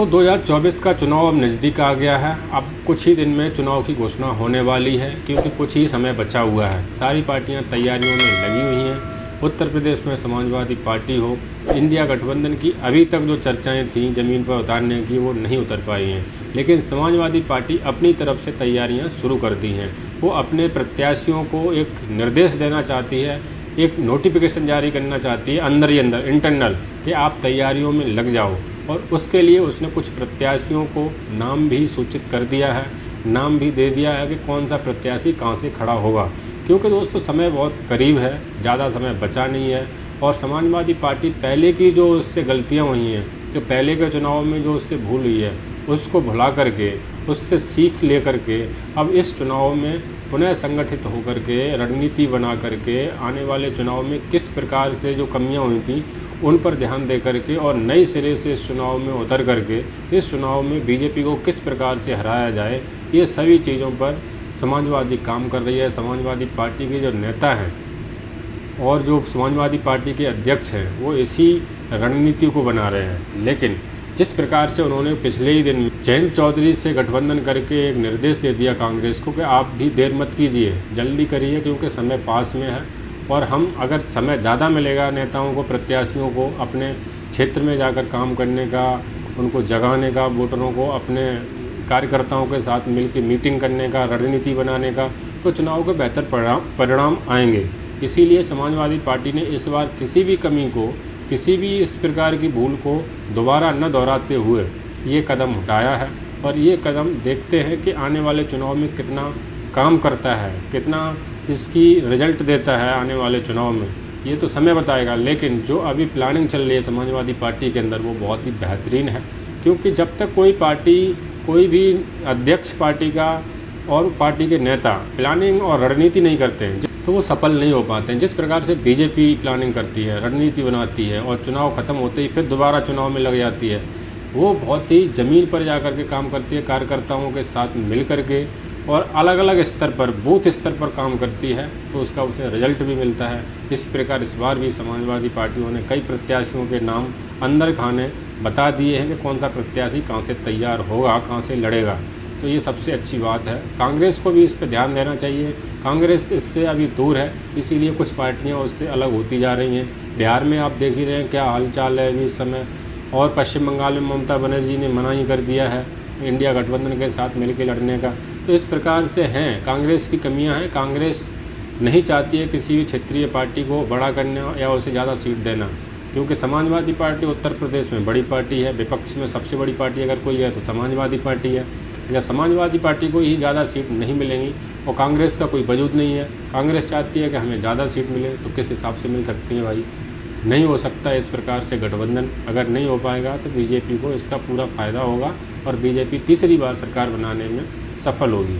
दोस्तों 2024 का चुनाव अब नज़दीक आ गया है। अब कुछ ही दिन में चुनाव की घोषणा होने वाली है, क्योंकि कुछ ही समय बचा हुआ है। सारी पार्टियां तैयारियों में लगी हुई हैं। उत्तर प्रदेश में समाजवादी पार्टी हो, इंडिया गठबंधन की अभी तक जो चर्चाएं थीं ज़मीन पर उतारने की, वो नहीं उतर पाई हैं। लेकिन समाजवादी पार्टी अपनी तरफ से तैयारियाँ शुरू कर दी हैं। वो अपने प्रत्याशियों को एक निर्देश देना चाहती है, एक नोटिफिकेशन जारी करना चाहती है अंदर ही अंदर, इंटरनल, कि आप तैयारियों में लग जाओ। और उसके लिए उसने कुछ प्रत्याशियों को नाम भी सूचित कर दिया है, नाम भी दे दिया है कि कौन सा प्रत्याशी कहाँ से खड़ा होगा। क्योंकि दोस्तों समय बहुत करीब है, ज़्यादा समय बचा नहीं है। और समाजवादी पार्टी पहले की जो उससे गलतियाँ हुई हैं, जो पहले के चुनाव में जो उससे भूल हुई है, उसको भुला करके, उससे सीख ले करके अब इस चुनाव में पुनः संगठित होकर के रणनीति बना करके आने वाले चुनाव में किस प्रकार से जो कमियां हुई थी उन पर ध्यान दे करके और नए सिरे से इस चुनाव में उतर करके इस चुनाव में बीजेपी को किस प्रकार से हराया जाए, ये सभी चीज़ों पर समाजवादी काम कर रही है। समाजवादी पार्टी के जो नेता हैं और जो समाजवादी पार्टी के अध्यक्ष हैं, वो इसी रणनीति को बना रहे हैं। लेकिन जिस प्रकार से उन्होंने पिछले ही दिन जयंत चौधरी से गठबंधन करके एक निर्देश दे दिया कांग्रेस को कि आप भी देर मत कीजिए, जल्दी करिए, क्योंकि समय पास में है। और हम अगर समय ज़्यादा मिलेगा नेताओं को, प्रत्याशियों को अपने क्षेत्र में जाकर काम करने का, उनको जगाने का, वोटरों को अपने कार्यकर्ताओं के साथ मिलकर मीटिंग करने का, रणनीति बनाने का, तो चुनाव के बेहतर परिणाम आएंगे। इसीलिए समाजवादी पार्टी ने इस बार किसी भी कमी को, किसी भी इस प्रकार की भूल को दोबारा न दोहराते हुए ये कदम उठाया है। और ये कदम देखते हैं कि आने वाले चुनाव में कितना काम करता है, कितना इसकी रिजल्ट देता है आने वाले चुनाव में, ये तो समय बताएगा। लेकिन जो अभी प्लानिंग चल रही है समाजवादी पार्टी के अंदर, वो बहुत ही बेहतरीन है। क्योंकि जब तक कोई पार्टी, कोई भी अध्यक्ष पार्टी का और पार्टी के नेता प्लानिंग और रणनीति नहीं करते हैं, तो वो सफल नहीं हो पाते हैं। जिस प्रकार से बीजेपी प्लानिंग करती है, रणनीति बनाती है और चुनाव ख़त्म होते ही फिर दोबारा चुनाव में लग जाती है, वो बहुत ही ज़मीन पर जा कर के काम करती है, कार्यकर्ताओं के साथ मिल कर के और अलग अलग स्तर पर, बूथ स्तर पर काम करती है, तो उसका उसे रिजल्ट भी मिलता है। इस प्रकार इस बार भी समाजवादी पार्टियों ने कई प्रत्याशियों के नाम अंदर खाने बता दिए हैं कि कौन सा प्रत्याशी कहाँ से तैयार होगा, कहाँ से लड़ेगा। तो ये सबसे अच्छी बात है। कांग्रेस को भी इस पर ध्यान देना चाहिए। कांग्रेस इससे अभी दूर है, इसीलिए कुछ पार्टियां उससे अलग होती जा रही हैं। बिहार में आप देख ही रहे हैं क्या हालचाल है अभी इस समय। और पश्चिम बंगाल में ममता बनर्जी ने मना ही कर दिया है इंडिया गठबंधन के साथ मिलकर लड़ने का। तो इस प्रकार से हैं, कांग्रेस की कमियाँ हैं। कांग्रेस नहीं चाहती है किसी भी क्षेत्रीय पार्टी को बड़ा करना या उसे ज़्यादा सीट देना, क्योंकि समाजवादी पार्टी उत्तर प्रदेश में बड़ी पार्टी है। विपक्ष में सबसे बड़ी पार्टी अगर कोई है तो समाजवादी पार्टी है। या समाजवादी पार्टी को ही ज़्यादा सीट नहीं मिलेंगी और कांग्रेस का कोई वजूद नहीं है। कांग्रेस चाहती है कि हमें ज़्यादा सीट मिले, तो किस हिसाब से मिल सकती है भाई? नहीं हो सकता इस प्रकार से गठबंधन। अगर नहीं हो पाएगा तो बीजेपी को इसका पूरा फ़ायदा होगा और बीजेपी तीसरी बार सरकार बनाने में सफल होगी।